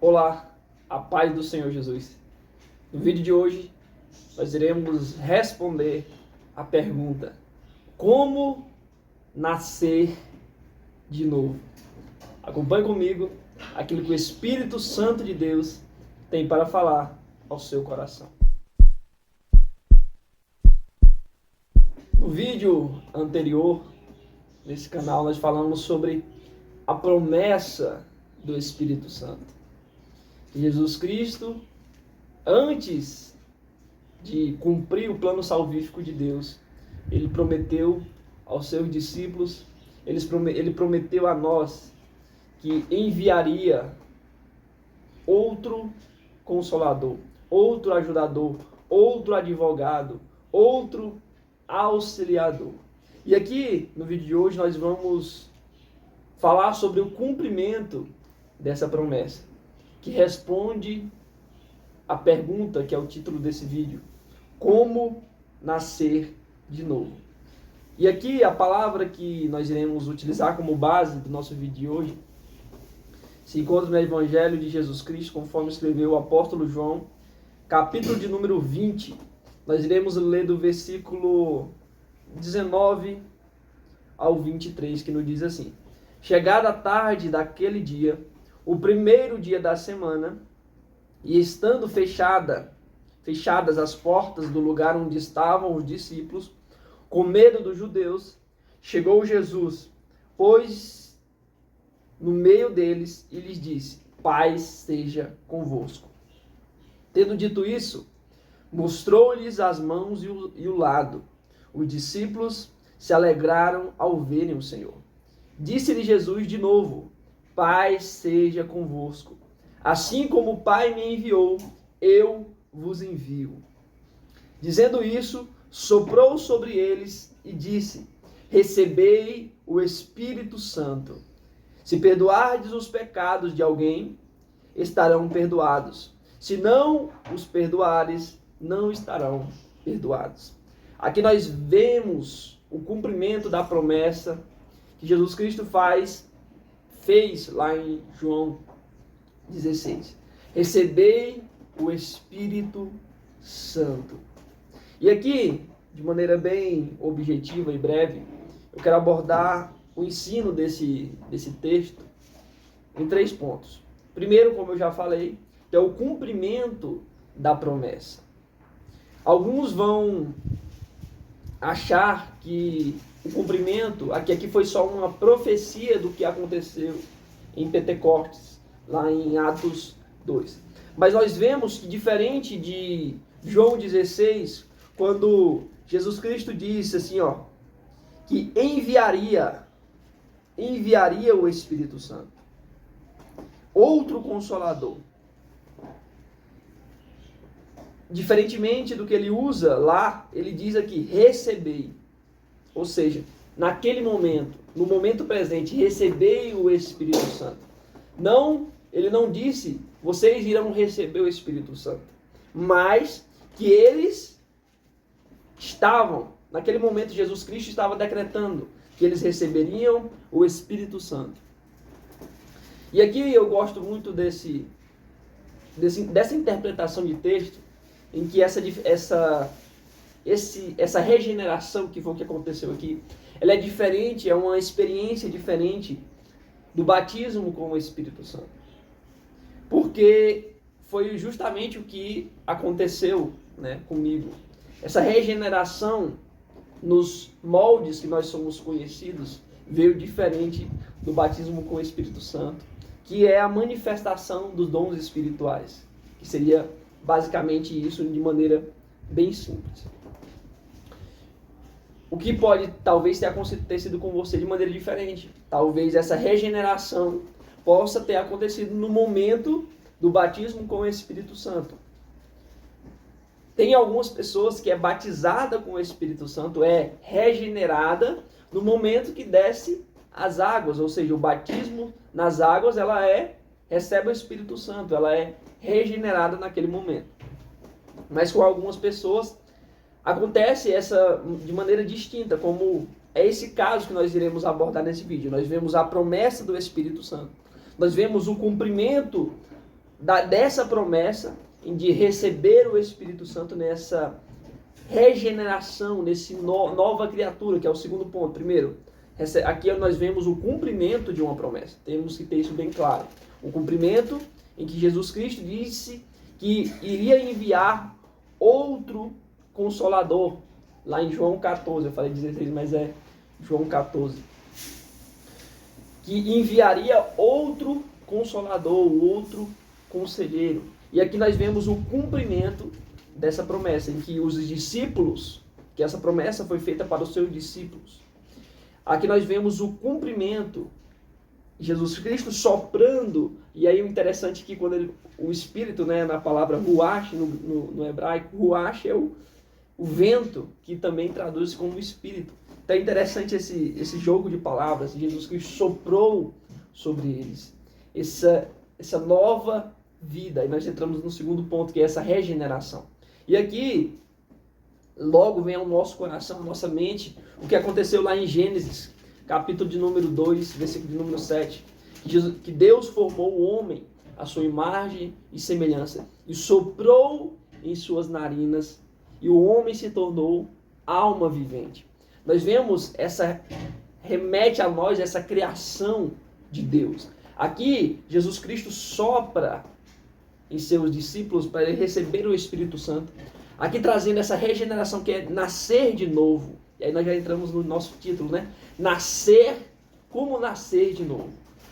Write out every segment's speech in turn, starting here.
Olá, a paz do Senhor Jesus. No vídeo de hoje, nós iremos responder a pergunta: como nascer de novo? Acompanhe comigo aquilo que o Espírito Santo de Deus tem para falar ao seu coração. No vídeo anterior, nesse canal, nós falamos sobre a promessa do Espírito Santo. Jesus Cristo, antes de cumprir o plano salvífico de Deus, ele prometeu aos seus discípulos, ele prometeu a nós que enviaria outro consolador, outro ajudador, outro advogado, outro auxiliador. E aqui, no vídeo de hoje, nós vamos falar sobre o cumprimento dessa promessa, que responde a pergunta que é o título desse vídeo: como nascer de novo? E aqui a palavra que nós iremos utilizar como base do nosso vídeo de hoje se encontra no Evangelho de Jesus Cristo, conforme escreveu o apóstolo João, capítulo de número 20. Nós iremos ler do versículo 19 ao 23, que nos diz assim: chegada a tarde daquele dia, o primeiro dia da semana, e estando fechadas as portas do lugar onde estavam os discípulos, com medo dos judeus, chegou Jesus, pôs no meio deles e lhes disse: paz seja convosco. Tendo dito isso, mostrou-lhes as mãos e o lado. Os discípulos se alegraram ao verem o Senhor. Disse-lhe Jesus de novo: paz seja convosco. Assim como o Pai me enviou, eu vos envio. Dizendo isso, soprou sobre eles e disse: recebei o Espírito Santo. Se perdoardes os pecados de alguém, estarão perdoados. Se não os perdoares, não estarão perdoados. Aqui nós vemos o cumprimento da promessa que Jesus Cristo fez lá em João 16. Recebei o Espírito Santo. E aqui, de maneira bem objetiva e breve, eu quero abordar o ensino desse texto em 3 pontos. Primeiro, como eu já falei, que é o cumprimento da promessa. Alguns vão achar que o cumprimento, aqui foi só uma profecia do que aconteceu em Pentecostes, lá em Atos 2. Mas nós vemos que, diferente de João 16, quando Jesus Cristo disse assim, que enviaria o Espírito Santo, outro Consolador. Diferentemente do que ele usa lá, ele diz aqui: recebei. Ou seja, naquele momento, no momento presente, recebei o Espírito Santo. Ele não disse: vocês irão receber o Espírito Santo. Mas que eles naquele momento, Jesus Cristo estava decretando que eles receberiam o Espírito Santo. E aqui eu gosto muito dessa interpretação de texto, em que essa regeneração, que foi o que aconteceu aqui, ela é diferente, é uma experiência diferente do batismo com o Espírito Santo. Porque foi justamente o que aconteceu, comigo. Essa regeneração nos moldes que nós somos conhecidos veio diferente do batismo com o Espírito Santo, que é a manifestação dos dons espirituais, que seria basicamente isso de maneira bem simples. O que pode talvez ter sido com você de maneira diferente. Talvez essa regeneração possa ter acontecido no momento do batismo com o Espírito Santo. Tem algumas pessoas que é batizada com o Espírito Santo, é regenerada no momento que desce as águas, ou seja, o batismo nas águas, ela recebe o Espírito Santo, ela é regenerada naquele momento. Mas com algumas pessoas acontece essa de maneira distinta, como é esse caso que nós iremos abordar nesse vídeo. Nós vemos a promessa do Espírito Santo. Nós vemos o cumprimento dessa promessa de receber o Espírito Santo nessa regeneração, nesse nova criatura, que é o segundo ponto. Primeiro, aqui nós vemos o cumprimento de uma promessa. Temos que ter isso bem claro. O cumprimento em que Jesus Cristo disse que iria enviar outro Consolador, lá em João 14, eu falei 16, mas é João 14, que enviaria outro Consolador, outro Conselheiro. E aqui nós vemos o cumprimento dessa promessa, em que os discípulos, que essa promessa foi feita para os seus discípulos. Aqui nós vemos o cumprimento, Jesus Cristo soprando, e aí o interessante é que quando o Espírito, né, na palavra ruach, no hebraico, ruach é o vento, que também traduz como Espírito. Então é interessante esse jogo de palavras. Jesus Cristo soprou sobre eles essa nova vida. E nós entramos no segundo ponto, que é essa regeneração. E aqui, logo vem ao nosso coração, à nossa mente, o que aconteceu lá em Gênesis, capítulo de número 2, versículo de número 7. Que Deus formou o homem à sua imagem e semelhança, e soprou em suas narinas, e o homem se tornou alma vivente. Nós vemos remete a nós essa criação de Deus. Aqui, Jesus Cristo sopra em seus discípulos para ele receber o Espírito Santo. Aqui trazendo essa regeneração que é nascer de novo. E aí nós já entramos no nosso título, né? Nascer, como nascer de novo.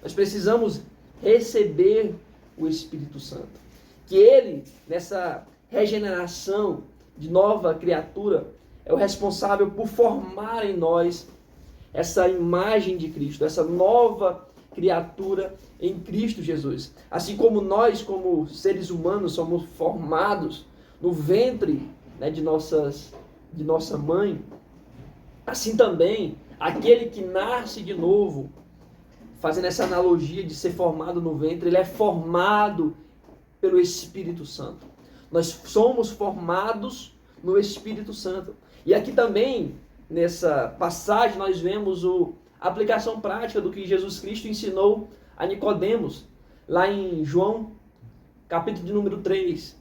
Nós precisamos receber o Espírito Santo. Que ele, nessa regeneração de nova criatura, é o responsável por formar em nós essa imagem de Cristo, essa nova criatura em Cristo Jesus. Assim como nós, como seres humanos, somos formados no ventre, né, de nossa mãe, assim também, aquele que nasce de novo, fazendo essa analogia de ser formado no ventre, ele é formado pelo Espírito Santo. Nós somos formados no Espírito Santo. E aqui também, nessa passagem, nós vemos a aplicação prática do que Jesus Cristo ensinou a Nicodemos, lá em João, capítulo de número 3,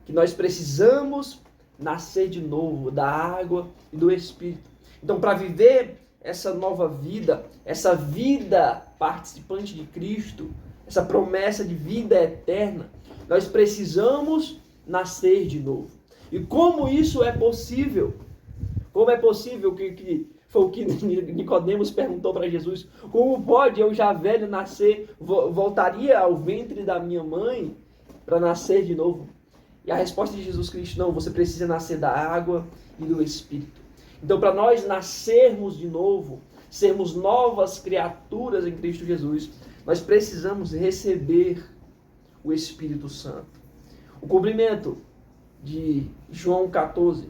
que nós precisamos nascer de novo da água e do Espírito. Então, para viver essa nova vida, essa vida participante de Cristo, essa promessa de vida eterna, nós precisamos nascer de novo. E como isso é possível? Como é possível que foi o que Nicodemos perguntou para Jesus? Como pode eu já velho nascer, voltaria ao ventre da minha mãe para nascer de novo? E a resposta de Jesus Cristo, não, você precisa nascer da água e do Espírito. Então, para nós nascermos de novo, sermos novas criaturas em Cristo Jesus, nós precisamos receber o Espírito Santo. O cumprimento de João 14.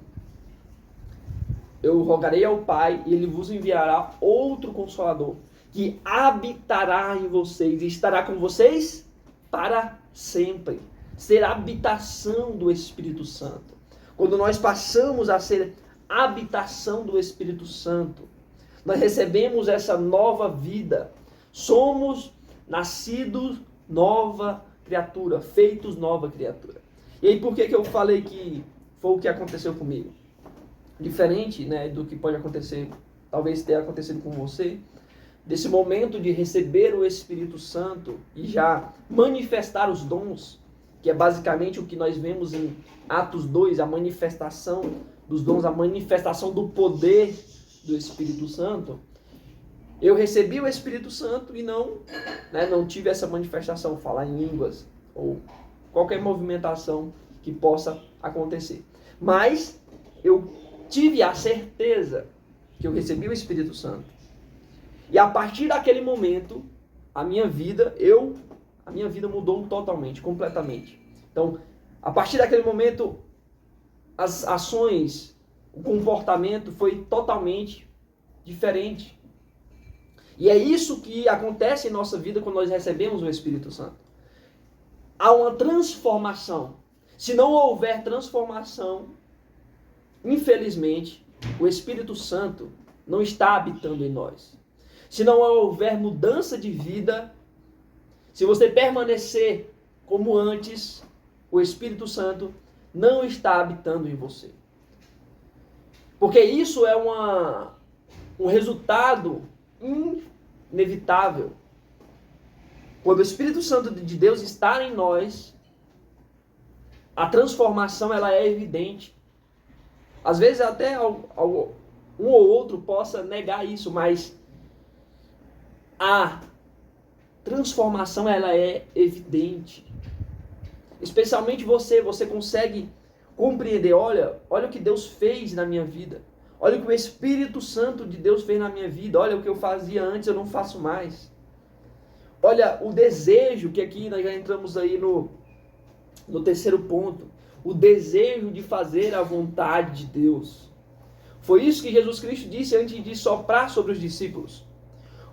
Eu rogarei ao Pai e Ele vos enviará outro Consolador, que habitará em vocês e estará com vocês para sempre. Será habitação do Espírito Santo. Quando nós passamos a ser habitação do Espírito Santo, nós recebemos essa nova vida. Somos nascidos nova criatura, feitos nova criatura. E aí por que eu falei que foi o que aconteceu comigo? Diferente, né, do que pode acontecer, talvez tenha acontecido com você, desse momento de receber o Espírito Santo e já manifestar os dons, que é basicamente o que nós vemos em Atos 2, a manifestação dos dons, a manifestação do poder do Espírito Santo. Eu recebi o Espírito Santo e não tive essa manifestação, falar em línguas ou qualquer movimentação que possa acontecer. Mas eu tive a certeza que eu recebi o Espírito Santo. E a partir daquele momento, a minha vida mudou totalmente, completamente. Então, a partir daquele momento, as ações, o comportamento foi totalmente diferente. E é isso que acontece em nossa vida quando nós recebemos o Espírito Santo. Há uma transformação. Se não houver transformação, infelizmente, o Espírito Santo não está habitando em nós. Se não houver mudança de vida, se você permanecer como antes, o Espírito Santo não está habitando em você. Porque isso é um resultado inevitável. Quando o Espírito Santo de Deus está em nós, a transformação ela é evidente. Às vezes até um ou outro possa negar isso, mas a transformação ela é evidente. Especialmente você consegue compreender, olha o que Deus fez na minha vida. Olha o que o Espírito Santo de Deus fez na minha vida. Olha o que eu fazia antes, eu não faço mais. Olha o desejo, que aqui nós já entramos aí no terceiro ponto. O desejo de fazer a vontade de Deus. Foi isso que Jesus Cristo disse antes de soprar sobre os discípulos.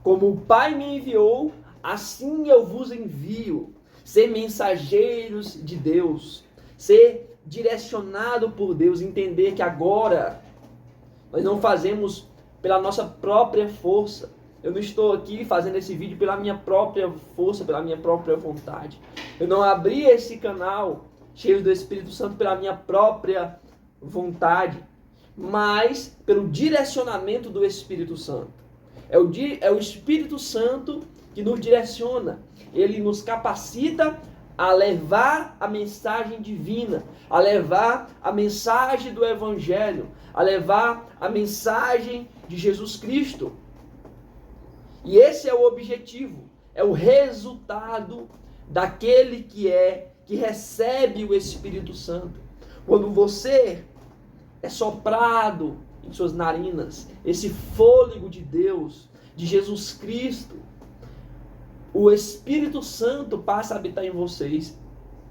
Como o Pai me enviou, assim eu vos envio. Ser mensageiros de Deus. Ser direcionado por Deus. Entender que agora nós não fazemos pela nossa própria força. Eu não estou aqui fazendo esse vídeo pela minha própria força, pela minha própria vontade. Eu não abri esse canal cheio do Espírito Santo pela minha própria vontade, mas pelo direcionamento do Espírito Santo. É o Espírito Santo que nos direciona. Ele nos capacita a levar a mensagem divina, a levar a mensagem do Evangelho, a levar a mensagem de Jesus Cristo. E esse é o objetivo, é o resultado daquele que recebe o Espírito Santo. Quando você é soprado em suas narinas, esse fôlego de Deus, de Jesus Cristo, o Espírito Santo passa a habitar em vocês,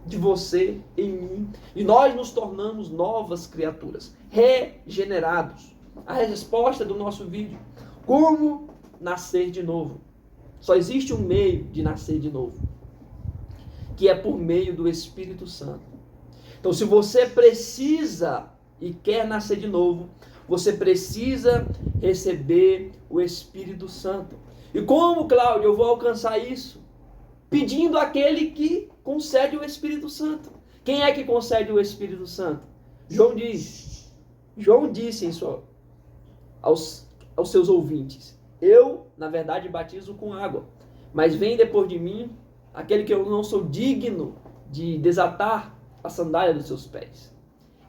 de você em mim, e nós nos tornamos novas criaturas, regenerados. A resposta do nosso vídeo: como nascer de novo? Só existe um meio de nascer de novo, que é por meio do Espírito Santo. Então, se você precisa e quer nascer de novo, você precisa receber o Espírito Santo. E como, Cláudio, eu vou alcançar isso? Pedindo àquele que concede o Espírito Santo. Quem é que concede o Espírito Santo? João disse aos seus ouvintes: eu, na verdade, batizo com água, mas vem depois de mim aquele que eu não sou digno de desatar a sandália dos seus pés.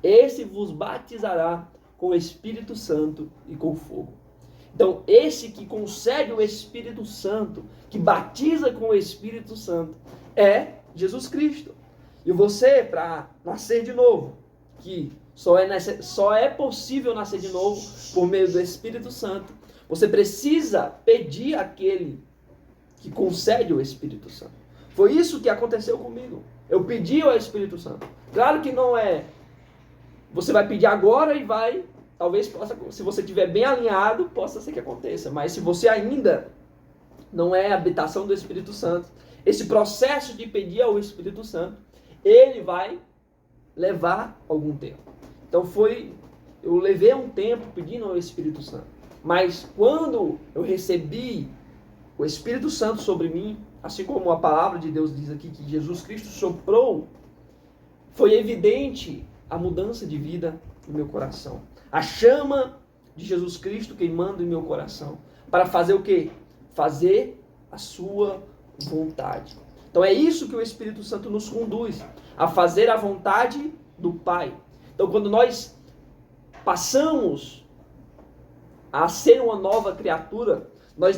Esse vos batizará com o Espírito Santo e com fogo. Então, esse que concede o Espírito Santo, que batiza com o Espírito Santo, é Jesus Cristo. E você, para nascer de novo, que só é possível nascer de novo por meio do Espírito Santo, você precisa pedir àquele que concede o Espírito Santo. Foi isso que aconteceu comigo. Eu pedi ao Espírito Santo. Claro que não é... Você vai pedir agora e vai... Talvez possa, se você estiver bem alinhado, possa ser que aconteça. Mas se você ainda não é a habitação do Espírito Santo, esse processo de pedir ao Espírito Santo, ele vai levar algum tempo. Então eu levei um tempo pedindo ao Espírito Santo. Mas quando eu recebi o Espírito Santo sobre mim, assim como a palavra de Deus diz aqui que Jesus Cristo soprou, foi evidente a mudança de vida no meu coração. A chama de Jesus Cristo queimando em meu coração. Para fazer o quê? Fazer a sua vontade. Então é isso que o Espírito Santo nos conduz. A fazer a vontade do Pai. Então quando nós passamos a ser uma nova criatura, nós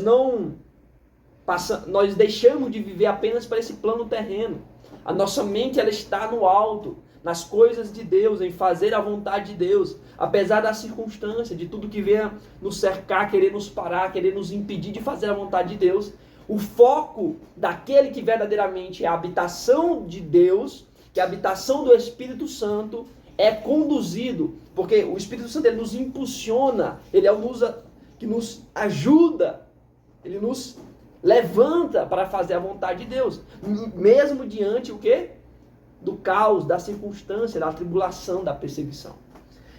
deixamos de viver apenas para esse plano terreno. A nossa mente ela está no alto, nas coisas de Deus, em fazer a vontade de Deus, apesar da circunstância, de tudo que venha nos cercar, querer nos parar, querer nos impedir de fazer a vontade de Deus. O foco daquele que verdadeiramente é a habitação de Deus, que é a habitação do Espírito Santo, é conduzido, porque o Espírito Santo ele nos impulsiona, ele é o que nos ajuda, ele nos levanta para fazer a vontade de Deus, mesmo diante o quê? Do caos, da circunstância, da tribulação, da perseguição.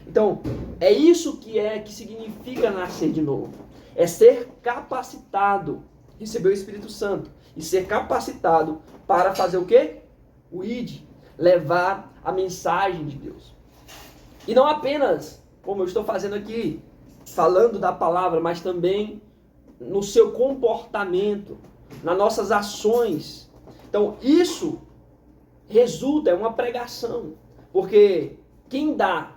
Então, é isso que significa nascer de novo. É ser capacitado, receber o Espírito Santo e ser capacitado para fazer o quê? o id, levar a mensagem de Deus. E não apenas, como eu estou fazendo aqui, falando da palavra, mas também no seu comportamento, nas nossas ações. Então, isso resulta, é uma pregação, porque quem dá,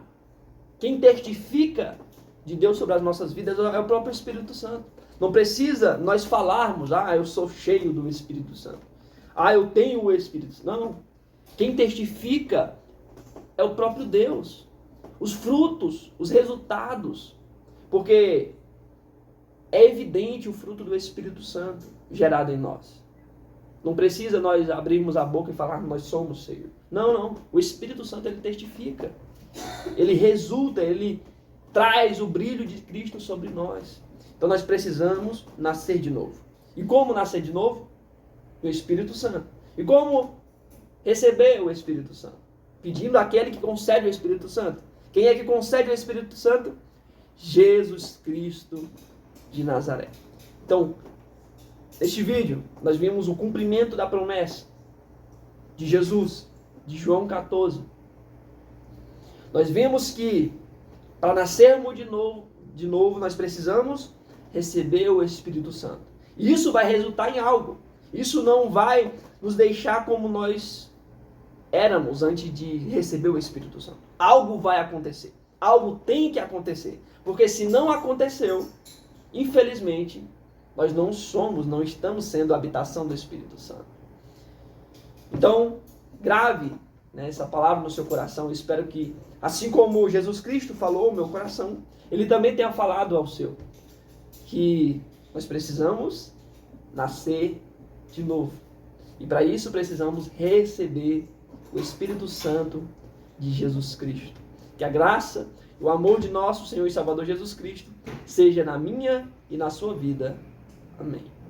quem testifica de Deus sobre as nossas vidas é o próprio Espírito Santo. Não precisa nós falarmos, eu sou cheio do Espírito Santo. Eu tenho o Espírito Santo. Não. Quem testifica é o próprio Deus. Os frutos, os resultados. Porque é evidente o fruto do Espírito Santo gerado em nós. Não precisa nós abrirmos a boca e falar nós somos cheios. Não. O Espírito Santo, ele testifica. Ele resulta, ele traz o brilho de Cristo sobre nós. Então nós precisamos nascer de novo. E como nascer de novo? O Espírito Santo. E como receber o Espírito Santo? Pedindo àquele que concede o Espírito Santo. Quem é que concede o Espírito Santo? Jesus Cristo de Nazaré. Então, neste vídeo, nós vimos o cumprimento da promessa de Jesus, de João 14. Nós vimos que para nascermos de novo, nós precisamos receber o Espírito Santo. E isso vai resultar em algo. Isso não vai nos deixar como nós éramos antes de receber o Espírito Santo. Algo vai acontecer. Algo tem que acontecer. Porque se não aconteceu, infelizmente, nós não estamos sendo a habitação do Espírito Santo. Então, grave essa palavra no seu coração. Eu espero que, assim como Jesus Cristo falou ao meu coração, Ele também tenha falado ao seu. Que nós precisamos nascer de novo. E para isso precisamos receber o Espírito Santo de Jesus Cristo. Que a graça e o amor de nosso Senhor e Salvador Jesus Cristo seja na minha e na sua vida. Amém.